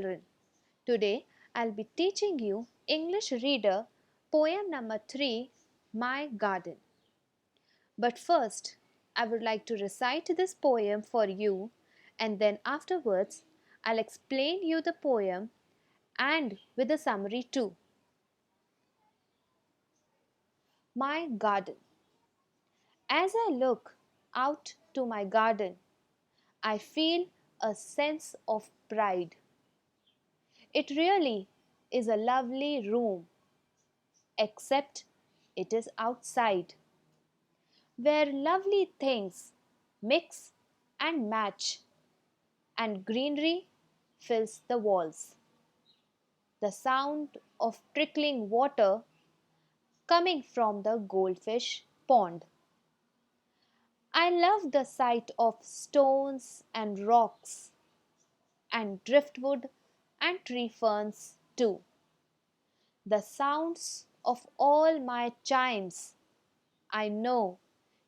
Today I'll be teaching you English Reader poem number 3, My Garden. But first, I would like to recite this poem for you, and then afterwards I'll explain you the poem and with a summary too. My Garden. As I look out to my garden, I feel a sense of pride. It really is a lovely room, except it is outside, where lovely things mix and match, and greenery fills the walls. The sound of trickling water coming from the goldfish pond. I love the sight of stones and rocks and driftwood and tree ferns too. The sounds of all my chimes. I know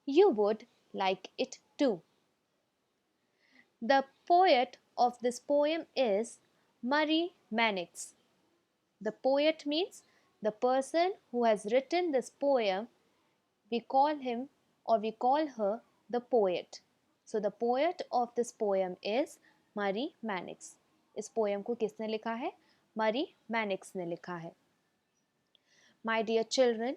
you would like it too. The poet of this poem is Mannix. The poet means the person who has written this poem. We call him or we call her the poet. So the poet of this poem is Mannix. इस poem को किसने लिखा है? Mannix ने लिखा है. My dear children,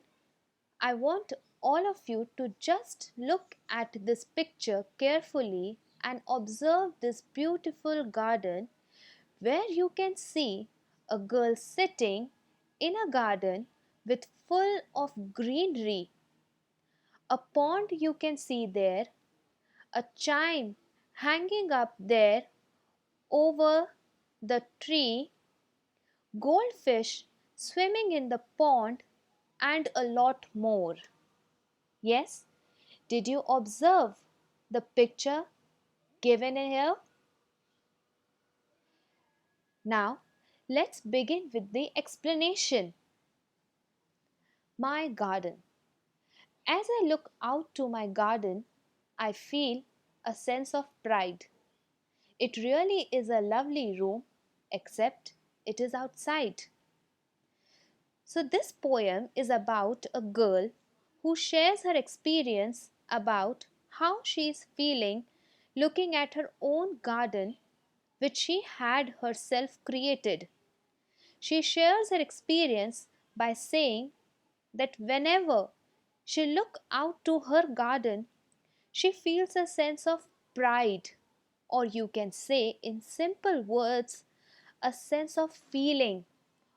I want all of you to just look at this picture carefully and observe this beautiful garden where you can see a girl sitting in a garden with full of greenery. A pond you can see there, a chime hanging up there over the tree, goldfish swimming in the pond, and a lot more. Yes, did you observe the picture given here? Now, let's begin with the explanation. My garden. As I look out to my garden, I feel a sense of pride. It really is a lovely room, except it is outside. So this poem is about a girl who shares her experience about how she is feeling looking at her own garden which she had herself created. She shares her experience by saying that whenever she looks out to her garden, she feels a sense of pride, or you can say in simple words, a sense of feeling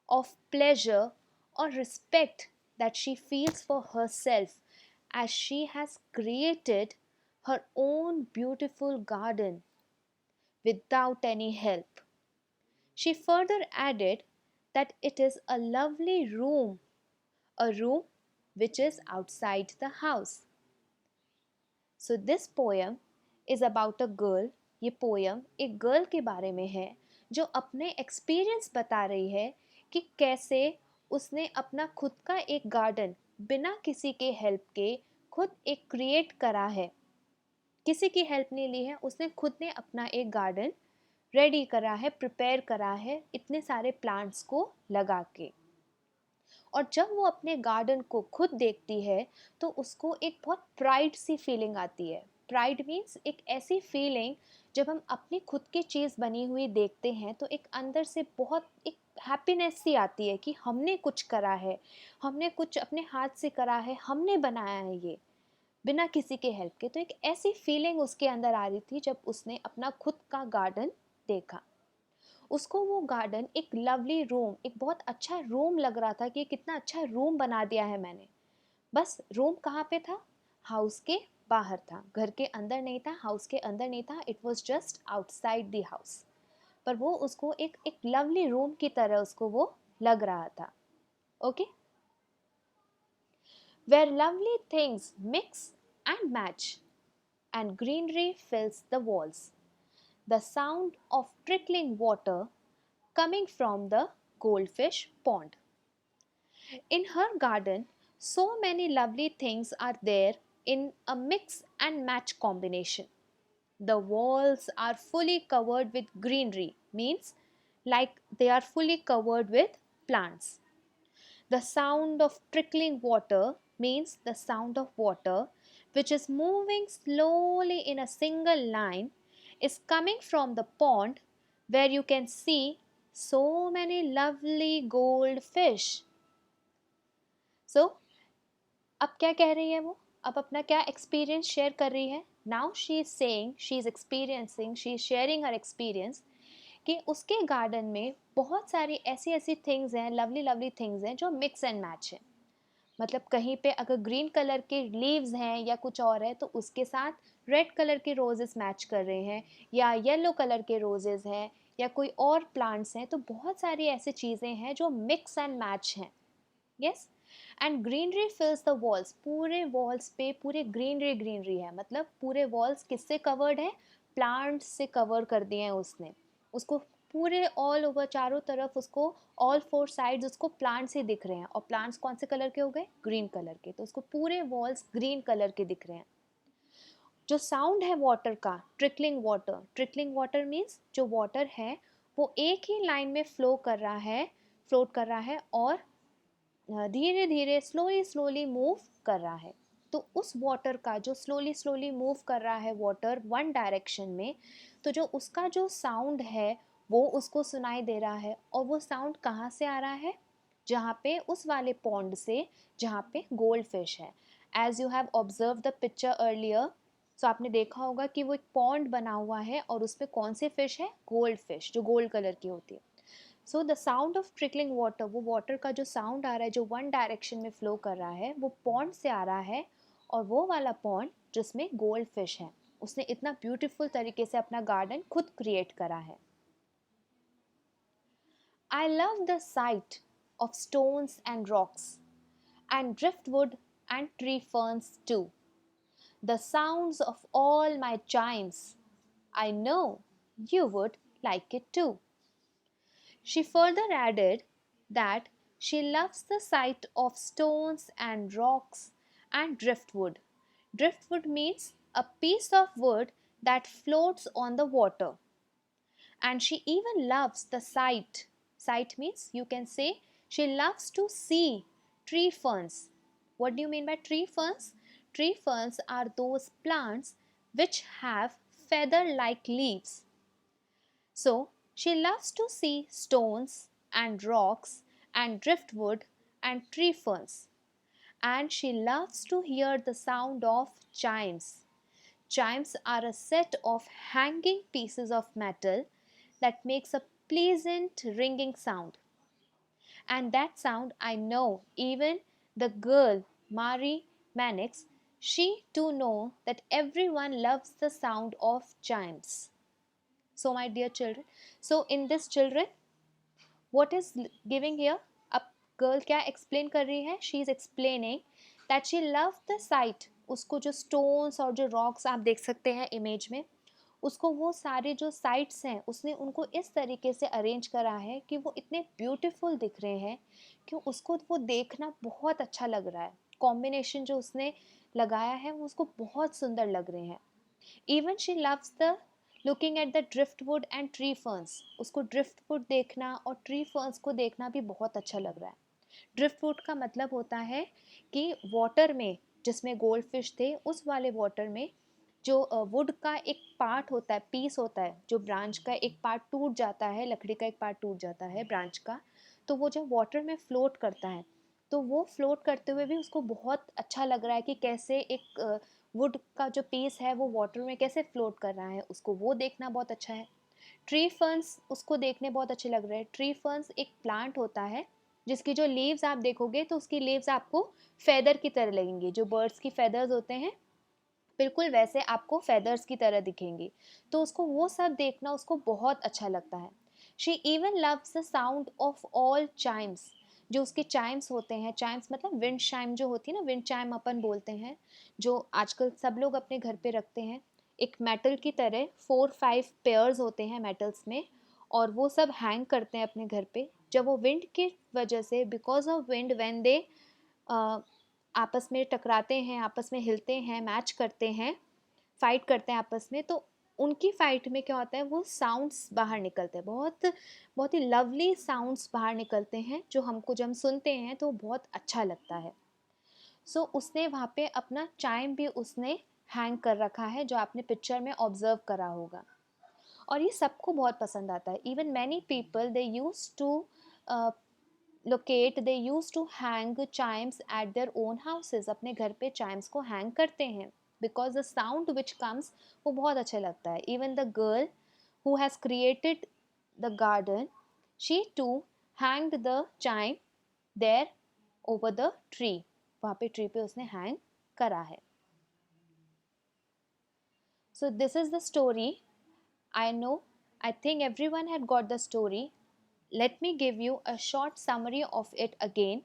of pleasure or respect that she feels for herself as she has created her own beautiful garden without any help. She further added that it is a lovely room, a room which is outside the house. So this poem is about a girl. ये poem एक girl के बारे में है जो अपने experience बता रही है कि कैसे उसने अपना खुद का एक गार्डन बिना किसी के हेल्प के खुद एक क्रिएट करा है. किसी की हेल्प नहीं ली है, उसने खुद ने अपना एक गार्डन रेडी करा है, प्रिपेयर करा है इतने सारे प्लांट्स को लगा के. और जब वो अपने गार्डन को खुद देखती है तो उसको एक बहुत प्राइड सी फीलिंग आती है. प्राइड मीन्स एक ऐसी फीलिंग जब हम अपनी खुद की चीज़ बनी हुई देखते हैं तो एक अंदर से बहुत एक हैप्पीनेस सी आती है कि हमने कुछ करा है, हमने कुछ अपने हाथ से करा है, हमने बनाया है ये बिना किसी के हेल्प के. तो एक ऐसी फीलिंग उसके अंदर आ रही थी जब उसने अपना खुद का गार्डन देखा. उसको वो गार्डन एक लवली रूम, एक बहुत अच्छा रूम लग रहा था कि कितना अच्छा रूम बना दिया है मैंने. बस रूम कहाँ पे था? हाउस के बाहर था, घर के अंदर नहीं था, हाउस के अंदर नहीं था. It was just outside the house. पर वो उसको एक लवली रूम की तरह उसको वो लग रहा था. Okay. Where lovely things mix and match, and greenery fills the walls. The sound of trickling water coming from the goldfish pond. In her garden, so many lovely things are there in a mix and match combination. The walls are fully covered with greenery, means like they are fully covered with plants. The sound of trickling water means the sound of water which is moving slowly in a single line is coming from the pond where you can see so many lovely gold fish. So, अब क्या कह रही है वो? अब अपना क्या experience share कर रही है? Now she is saying, she is experiencing, she is sharing her experience कि उसके गार्डन में बहुत सारी ऐसी ऐसी थिंग्स हैं, लवली लवली थिंग्स हैं जो मिक्स एंड मैच है. मतलब कहीं पे अगर ग्रीन कलर के लीव्स हैं या कुछ और है तो उसके साथ रेड कलर के रोजेस मैच कर रहे हैं, या येलो कलर के रोजेस हैं, या कोई और प्लांट्स हैं. तो बहुत सारी ऐसी चीज़ें हैं जो मिक्स एंड मैच हैं. Yes. And greenery फिल्स the walls. पूरे वॉल्स पे पूरे ग्रीनरी ग्रीनरी है. मतलब पूरे वॉल्स किससे कवर्ड है? प्लांट्स से कवर कर दिए हैं उसने. उसको पूरे ऑल ओवर चारों तरफ उसको ऑल फोर साइड्स उसको प्लांट्स ही दिख रहे हैं. और प्लांट्स कौन से कलर के हो गए? ग्रीन कलर के. तो उसको पूरे वॉल्स ग्रीन कलर के दिख रहे हैं. जो साउंड है वाटर का, trickling water. Trickling water means जो वाटर है वो एक ही लाइन में फ्लोट कर रहा है और धीरे धीरे स्लोली स्लोली मूव कर रहा है. तो उस वाटर का जो स्लोली स्लोली मूव कर रहा है वाटर वन डायरेक्शन में, तो जो उसका जो साउंड है वो उसको सुनाई दे रहा है. और वो साउंड कहाँ से आ रहा है? जहाँ पे उस वाले पॉन्ड से जहाँ पे गोल्ड फिश है. As you have observe the picture earlier, so आपने देखा होगा कि वो एक पॉन्ड बना हुआ है और उस पर कौन से फिश है? गोल्ड फिश, जो गोल्ड कलर की होती है. So the sound of trickling water, वो वाटर का जो साउंड आ रहा है जो वन डायरेक्शन में फ्लो कर रहा है वो पॉन्ड से आ रहा है. और वो वाला पॉन्ड जिसमें गोल्ड फिश है, उसने इतना ब्यूटीफुल तरीके से अपना गार्डन खुद क्रिएट करा है. I love the site of stones and rocks and driftwood and tree ferns too. The sounds of all my chimes. I know you would like it too. She further added that she loves the sight of stones and rocks and driftwood. Driftwood means a piece of wood that floats on the water. And she even loves the sight. Sight means you can say she loves to see tree ferns. What do you mean by tree ferns? Tree ferns are those plants which have feather like leaves. So she loves to see stones and rocks and driftwood and tree ferns. And she loves to hear the sound of chimes. Chimes are a set of hanging pieces of metal that makes a pleasant ringing sound. And that sound I know even the girl Marie Mannix, she too know that everyone loves the sound of chimes. So my dear children, so in this children, what is giving here? अब girl क्या explain कर रही है? She is explaining that she loves the sight. उसको जो stones और जो rocks आप देख सकते हैं image में, उसको वो सारे जो साइट्स हैं उसने उनको इस तरीके से अरेंज करा है कि वो इतने ब्यूटीफुल दिख रहे हैं कि उसको वो देखना बहुत अच्छा लग रहा है. कॉम्बिनेशन जो उसने लगाया है वो उसको बहुत सुंदर लग रहे हैं. Even she loves the looking at the driftwood and tree ferns. उसको ड्रिफ्टवुड देखना और ट्री फर्न्स को देखना भी बहुत अच्छा लग रहा है. ड्रिफ्टवुड का मतलब होता है कि वाटर में जिसमें गोल्ड फिश थे उस वाले वाटर में जो वुड का एक पार्ट होता है, पीस होता है, जो ब्रांच का एक पार्ट टूट जाता है, लकड़ी का एक पार्ट टूट जाता है ब्रांच का, तो वो जब वाटर में फ्लोट करता है तो वो फ्लोट करते हुए भी उसको बहुत अच्छा लग रहा है कि कैसे एक वुड का जो पीस है वो वाटर में कैसे फ्लोट कर रहा है, उसको वो देखना बहुत अच्छा है. ट्री फर्न्स उसको देखने बहुत अच्छे लग रहे हैं. ट्री फर्न्स एक प्लांट होता है जिसकी जो लीव्स आप देखोगे तो उसकी लीव्स आपको फेदर की तरह लगेंगी. जो बर्ड्स की फेदर्स होते हैं बिल्कुल वैसे आपको फेदर्स की तरह दिखेंगी. तो उसको वो सब देखना उसको बहुत अच्छा लगता है. She even loves the sound of all Chimes. जो उसके चाइम्स होते हैं, चाइम्स मतलब विंड चाइम जो होती है ना, विंड चाइम अपन बोलते हैं, जो आजकल सब लोग अपने घर पे रखते हैं. एक मेटल की तरह 4-5 पेयर्स होते हैं मेटल्स में और वो सब हैंग करते हैं अपने घर पे. जब वो विंड की वजह से, because of wind when they आपस में टकराते हैं, आपस में हिलते हैं, मैच करते हैं, फाइट करते हैं आपस में, तो उनकी फाइट में क्या होता है, वो साउंड्स बाहर निकलते हैं, बहुत बहुत ही लवली साउंड्स बाहर निकलते हैं, जो हमको जब हम सुनते हैं तो बहुत अच्छा लगता है। सो उसने वहाँ पे अपना चाइम भी उसने हैंग कर रखा है, जो आपने पिक्चर में ऑब्जर्व करा होगा, और ये सबको बहुत पसंद आता है। Even many people they use to locate, they use to hang chimes at their own houses, अपने घर पे चाइम्स को हैंग करते हैं, because the sound which comes वो बहुत अच्छा लगता है। Even the girl who has created the garden, she too hanged the chime there over the tree, वहाँ पे ट्री पे उसने हैंग करा है। So this is the story. I know, I think everyone had got the story. Let me give you a short summary of it again.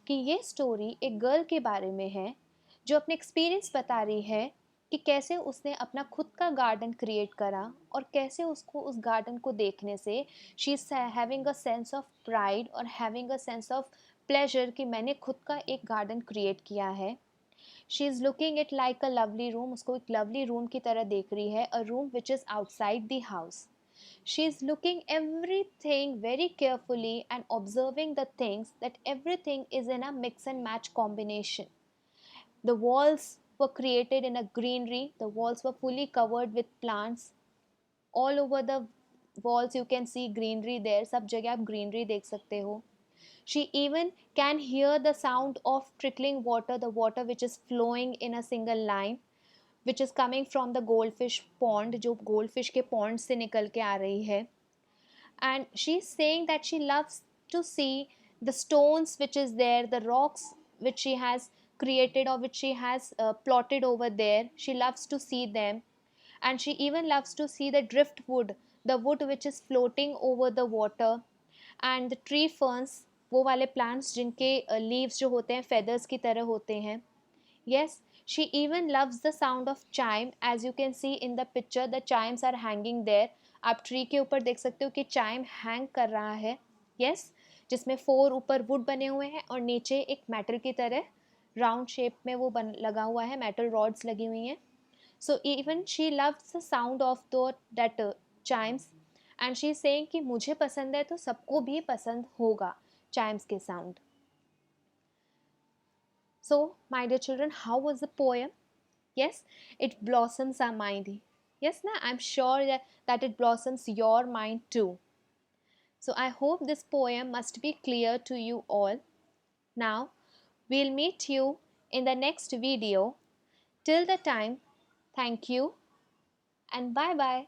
कि ये story एक girl के बारे में है, जो अपने एक्सपीरियंस बता रही है कि कैसे उसने अपना खुद का गार्डन क्रिएट करा, और कैसे उसको उस गार्डन को देखने से she is having a sense of pride और having a sense of pleasure कि मैंने खुद का एक गार्डन क्रिएट किया है। She is looking it like a lovely room, उसको एक लवली रूम की तरह देख रही है, a room which is outside the house. She is looking everything very carefully and observing the things that everything is in a mix and match combination. The walls were created in a greenery. The walls were fully covered with plants. All over the walls you can see greenery there. सब जगह आप greenery देख सकते हो. She even can hear the sound of trickling water, the water which is flowing in a single line, which is coming from the goldfish pond, जो goldfish के pond से निकल के आ रही है. And she's saying that she loves to see the stones which is there, the rocks which she has created or which she has plotted over there. She loves to see them, and she even loves to see the driftwood, the wood which is floating over the water, and the tree ferns, वो वाले plants जिनके leaves जो होते हैं feathers की तरह होते हैं. Yes, she even loves the sound of chime. As you can see in the picture, the chimes are hanging there. आप ट्री के ऊपर देख सकते हो कि चाइम हैंग कर रहा है. Yes, जिसमें 4 ऊपर वुड बने हुए हैं और नीचे एक मेटल की तरह राउंड शेप में वो लगा हुआ है, मेटल रॉड्स लगी हुई हैं. So even she loves the sound of that Chimes, and she is saying कि मुझे पसंद है तो सबको भी पसंद होगा चाइम्स के sound. So, my dear children, how was the poem? Yes, it blossoms our mind. Yes, na, I'm sure that it blossoms your mind too. So, I hope this poem must be clear to you all. Now, we'll meet you in the next video. Till the time, thank you and bye bye.